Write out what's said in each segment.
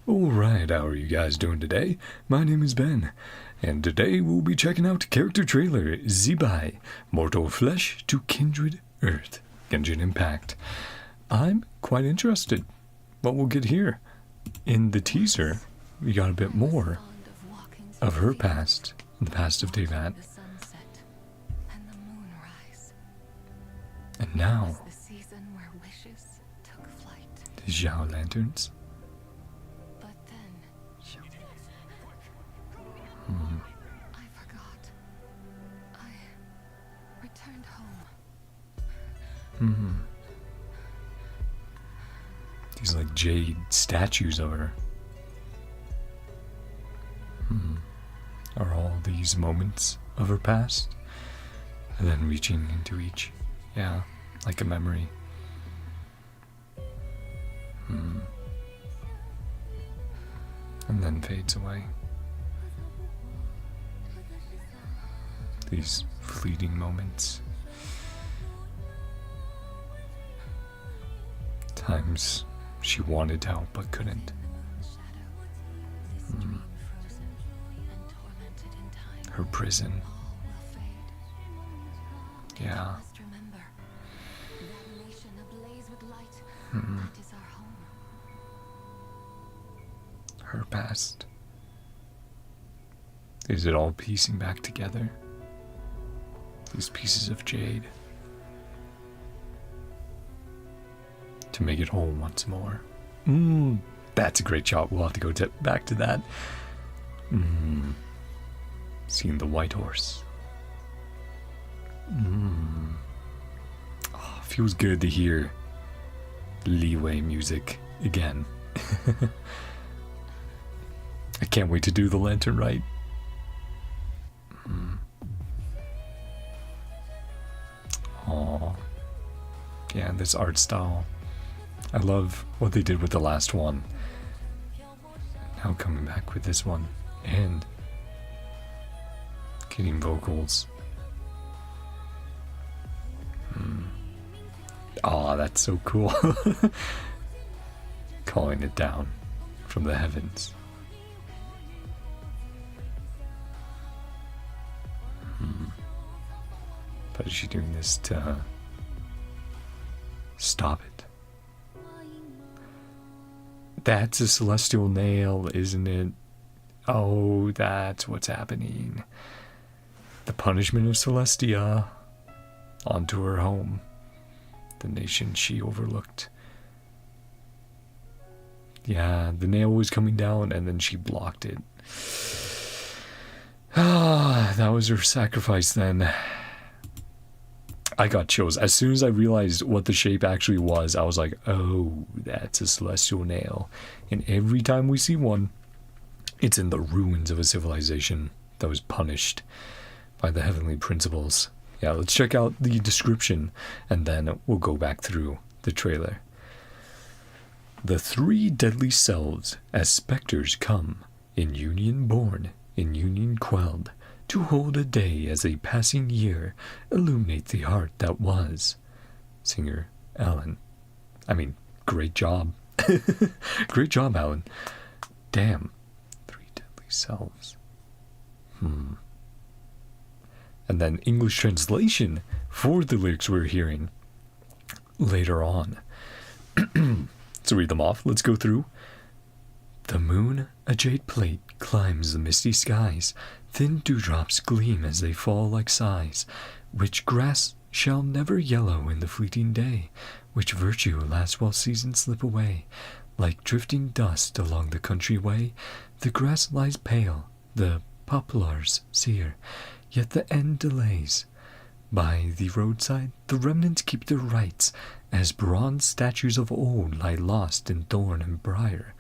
Alright, how are you guys doing today? My name is Ben, and today we'll be checking out character trailer Zibai, Mortal Flesh to Kindred Earth, Genshin Impact. I'm quite interested. What we'll get here. In the teaser, we got a bit more of her past, the past of Devat. And now, the Zhao Lanterns. I forgot. I returned home. These like jade statues of her. Are all these moments of her past? And then reaching into each. Yeah, like a memory. And then fades away. These fleeting moments. Times she wanted to help but couldn't. Her prison. Yeah. Her past. Is it all piecing back together? These pieces of jade. To make it whole once more. That's a great shot. We'll have to go back to that. Seeing the white horse. Oh, feels good to hear Leeway music again. I can't wait to do the lantern right. Aww. Yeah, this art style. I love what they did with the last one. Now coming back with this one. And getting vocals. Aw, that's so cool. Calling it down from the heavens. But is she doing this to stop it? That's a celestial nail, isn't it? Oh, that's what's happening. The punishment of Celestia onto her home, the nation she overlooked. Yeah, the nail was coming down and then she blocked it. Ah, that was her sacrifice then. I got chills. As soon as I realized what the shape actually was, I was like, oh, that's a celestial nail. And every time we see one, it's in the ruins of a civilization that was punished by the heavenly principles. Yeah, let's check out the description, and then we'll go back through the trailer. The three deadly selves, as specters come, in union born, in union quelled, to hold a day as a passing year, illuminate the heart that was. Singer Alan. I mean, great job. Great job, Alan. Damn. Three deadly selves. And then English translation for the lyrics we're hearing later on. To read them off, let's go through. The moon, a jade plate, climbs the misty skies. Thin dewdrops gleam as they fall like sighs. Which grass shall never yellow in the fleeting day? Which virtue lasts while seasons slip away? Like drifting dust along the country way, the grass lies pale, the poplars sere, yet the end delays. By the roadside, the remnants keep their rights, as bronze statues of old lie lost in thorn and briar.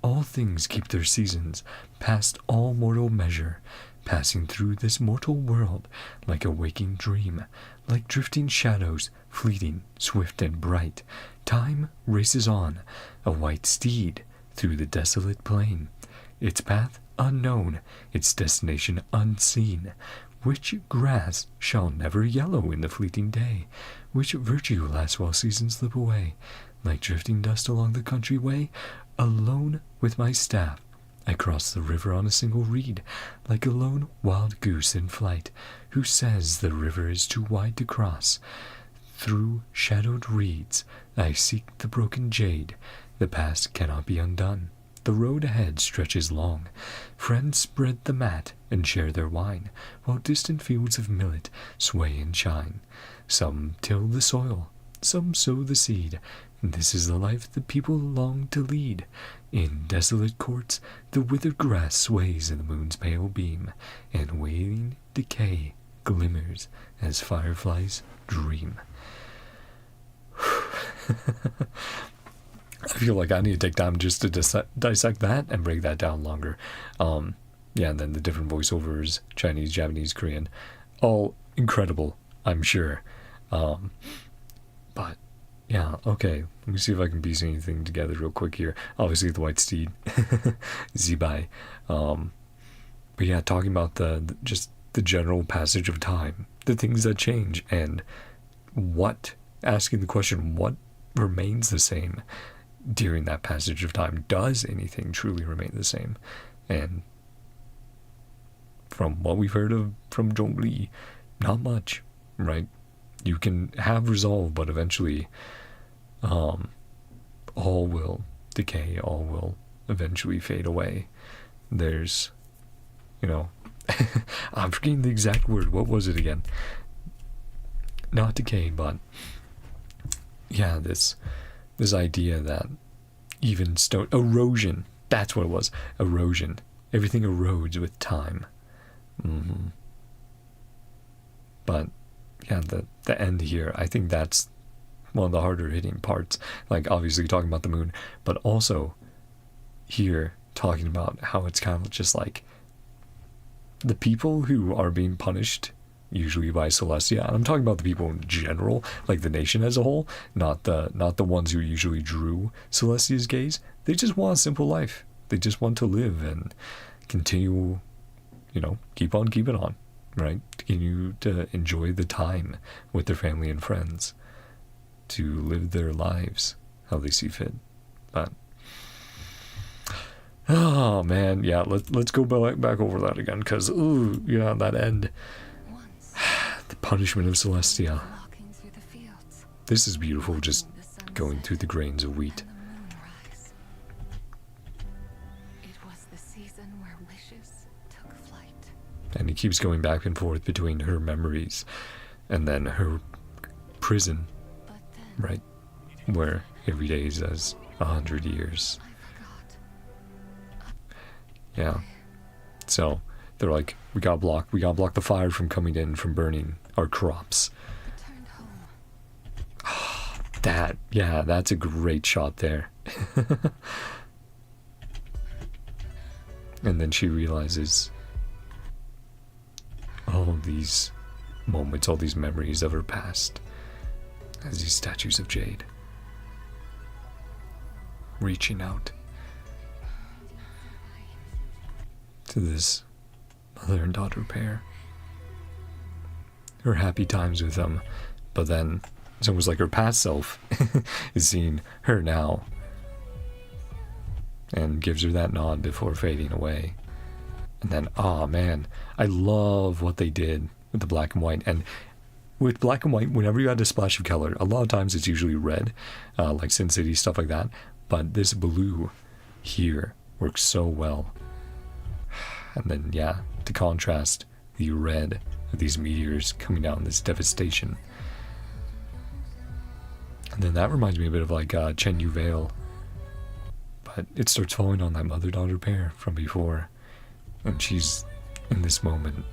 All things keep their seasons, past all mortal measure, passing through this mortal world like a waking dream, like drifting shadows, fleeting, swift and bright. Time races on, a white steed, through the desolate plain, its path unknown, its destination unseen. Which grass shall never yellow in the fleeting day? Which virtue lasts while seasons slip away? Like drifting dust along the country way? Alone with my staff, I cross the river on a single reed, like a lone wild goose in flight, who says the river is too wide to cross. Through shadowed reeds, I seek the broken jade. The past cannot be undone. The road ahead stretches long. Friends spread the mat and share their wine, while distant fields of millet sway and shine. Some till the soil, some sow the seed. This is the life the people long to lead. In desolate courts, the withered grass sways in the moon's pale beam, and wailing decay glimmers as fireflies dream. I feel like I need to take time just to dissect that and break that down longer. Yeah, and then the different voiceovers, Chinese, Japanese, Korean, all incredible, I'm sure. But yeah, okay, let me see if I can piece anything together real quick here. Obviously the white steed, Zibai. But yeah, talking about just the general passage of time, the things that change, and asking the question, what remains the same during that passage of time? Does anything truly remain the same? And from what we've heard from Zhongli, not much, right? You can have resolve, but eventually all will decay, all will eventually fade away. There's, I'm forgetting the exact word. What was it again? Not decay, but yeah, this idea that even stone erosion, that's what it was. Erosion. Everything erodes with time. But yeah, the end here, I think that's one of the harder hitting parts. Like obviously talking about the moon, but also here talking about how it's kind of just like the people who are being punished usually by Celestia, and I'm talking about the people in general, like the nation as a whole, not the ones who usually drew Celestia's gaze. They just want a simple life. They just want to live and continue, keep on keeping on, right? To continue to enjoy the time with their family and friends, to live their lives how they see fit. But oh man, yeah, let's go back over that again, because that end. The punishment of Celestia. This is beautiful, just going through the grains of wheat. It was the season where wishes took flight. And he keeps going back and forth between her memories and then her prison, right? Where every day is as 100 years. Yeah. So they're like, we gotta block the fire from coming in, from burning our crops. That's a great shot there. And then she realizes all these moments, all these memories of her past as these statues of jade reaching out to this mother and daughter pair. Her happy times with them, but then it's almost like her past self is seeing her now and gives her that nod before fading away. And then, oh man, I love what they did with the black and white. And with black and white, whenever you add a splash of color, a lot of times it's usually red, like Sin City, stuff like that. But this blue here works so well. And then, yeah, to contrast the red of these meteors coming down, this devastation. And then that reminds me a bit of like Chen Yu Vale. But it starts falling on that mother-daughter pair from before. And she's in this moment,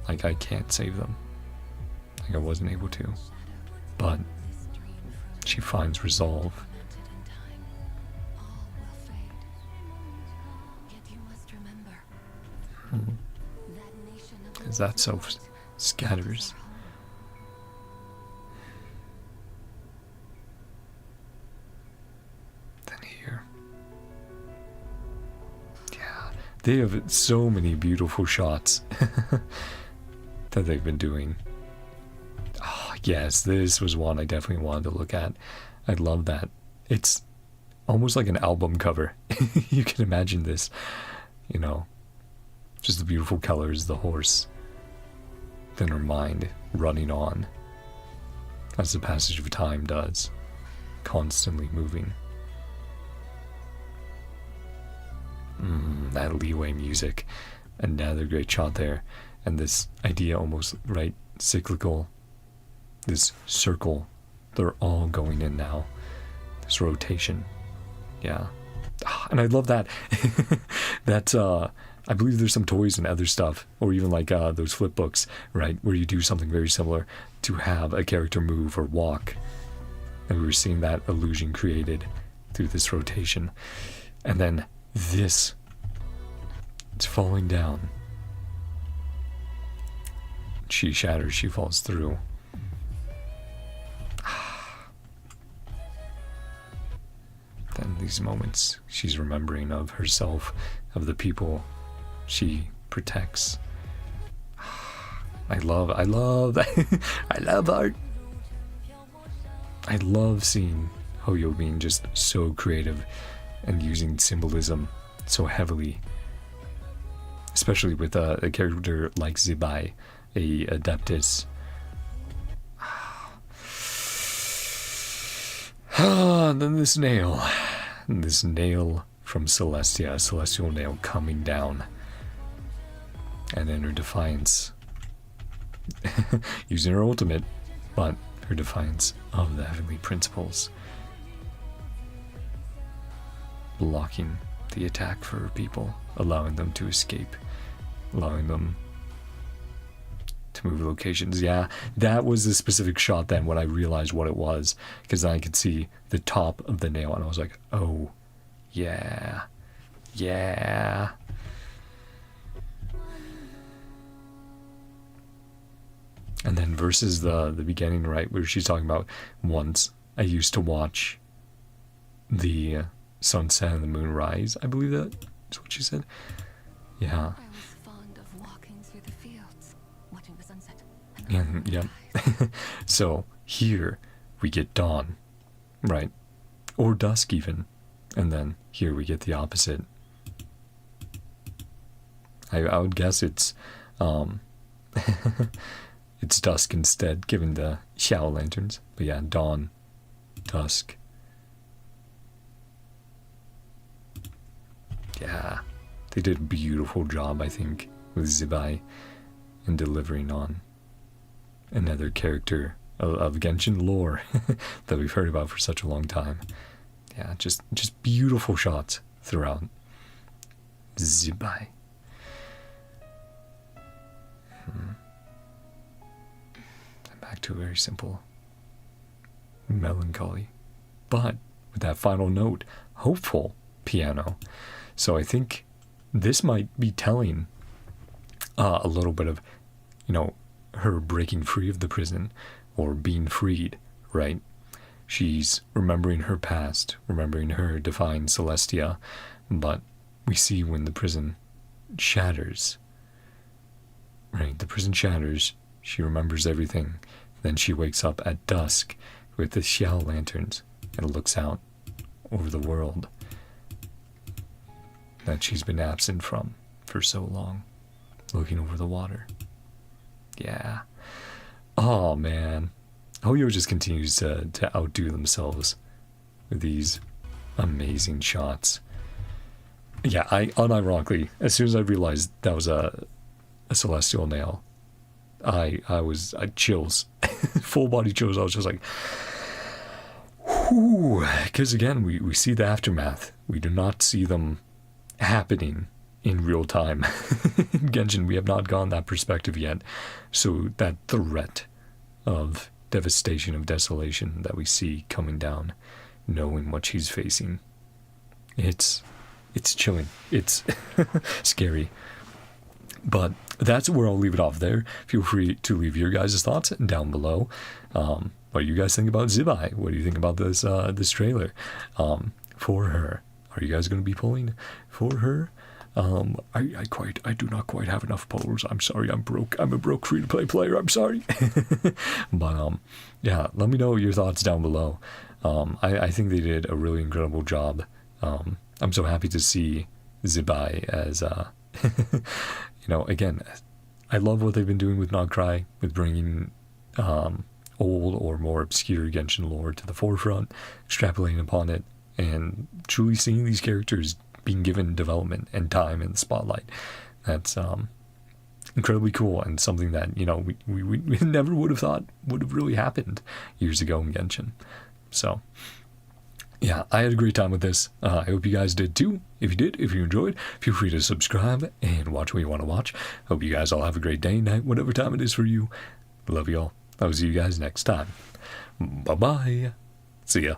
like, I can't save them. Like I wasn't able to. But she finds resolve. As that self scatters. Then here. Yeah, they have so many beautiful shots that they've been doing. Oh, yes, this was one I definitely wanted to look at. I love that. It's almost like an album cover. You can imagine this, you know, just the beautiful colors, the horse, then her mind running on, as the passage of time does, constantly moving. That leeway music, another great shot there, and this idea almost, right, cyclical, this circle, they're all going in now, this rotation, yeah. And I love that, that, I believe there's some toys and other stuff, or even like those flip books, right, where you do something very similar to have a character move or walk, and we were seeing that illusion created through this rotation. And then this, it's falling down. She shatters, she falls through. Then these moments, she's remembering of herself, of the people she protects. I love I love art. I love seeing Hoyo being just so creative and using symbolism so heavily, especially with a character like Zibai, a Adeptus. And then this nail from Celestia, a celestial nail coming down, and in her defiance, using her ultimate, but her defiance of the heavenly principles, blocking the attack for her people, allowing them to escape, allowing them to move locations. Yeah, that was the specific shot then when I realized what it was, because I could see the top of the nail and I was like, oh yeah, yeah. And then versus the beginning, right, where she's talking about, once I used to watch the sunset and the moon rise, I believe that is what she said. Yeah. I was fond of walking through the fields, watching the sunset. And, yeah. So here we get dawn, right? Or dusk even. And then here we get the opposite. I would guess it's it's dusk instead, given the Xiao lanterns. But yeah, dawn, dusk. Yeah, they did a beautiful job, I think, with Zibai in delivering on another character of Genshin lore that we've heard about for such a long time. Yeah, just beautiful shots throughout. Zibai. Back to a very simple melancholy, but with that final note, hopeful piano. So I think this might be telling a little bit of, you know, her breaking free of the prison, or being freed, right? She's remembering her past, remembering her defying Celestia, but we see when the prison shatters, right? The prison shatters, she remembers everything. Then she wakes up at dusk with the Xiao lanterns and looks out over the world that she's been absent from for so long, looking over the water. Yeah. Oh man. Hoyo just continues to outdo themselves with these amazing shots. Yeah, I unironically, as soon as I realized that was a celestial nail, I chills, full body chills. I was just like, whoo, because again, we see the aftermath. We do not see them happening in real time. In Genshin, we have not gone that perspective yet. So that threat of devastation, of desolation that we see coming down, knowing what she's facing, it's chilling. It's scary. But that's where I'll leave it off there. Feel free to leave your guys' thoughts down below. What do you guys think about Zibai? What do you think about this trailer? For her, are you guys going to be pulling for her? I do not quite have enough polls. I'm sorry, I'm broke. I'm a broke free-to-play player. I'm sorry. But yeah, let me know your thoughts down below. I think they did a really incredible job. I'm so happy to see Zibai as, again, I love what they've been doing with NodKrai, with bringing old or more obscure Genshin lore to the forefront, extrapolating upon it, and truly seeing these characters being given development and time in the spotlight. That's incredibly cool, and something that, we never would have thought would have really happened years ago in Genshin. So, yeah, I had a great time with this. I hope you guys did too. If you enjoyed, feel free to subscribe and watch what you want to watch. Hope you guys all have a great day, night, whatever time it is for you. Love you all. I'll see you guys next time. Bye-bye. See ya.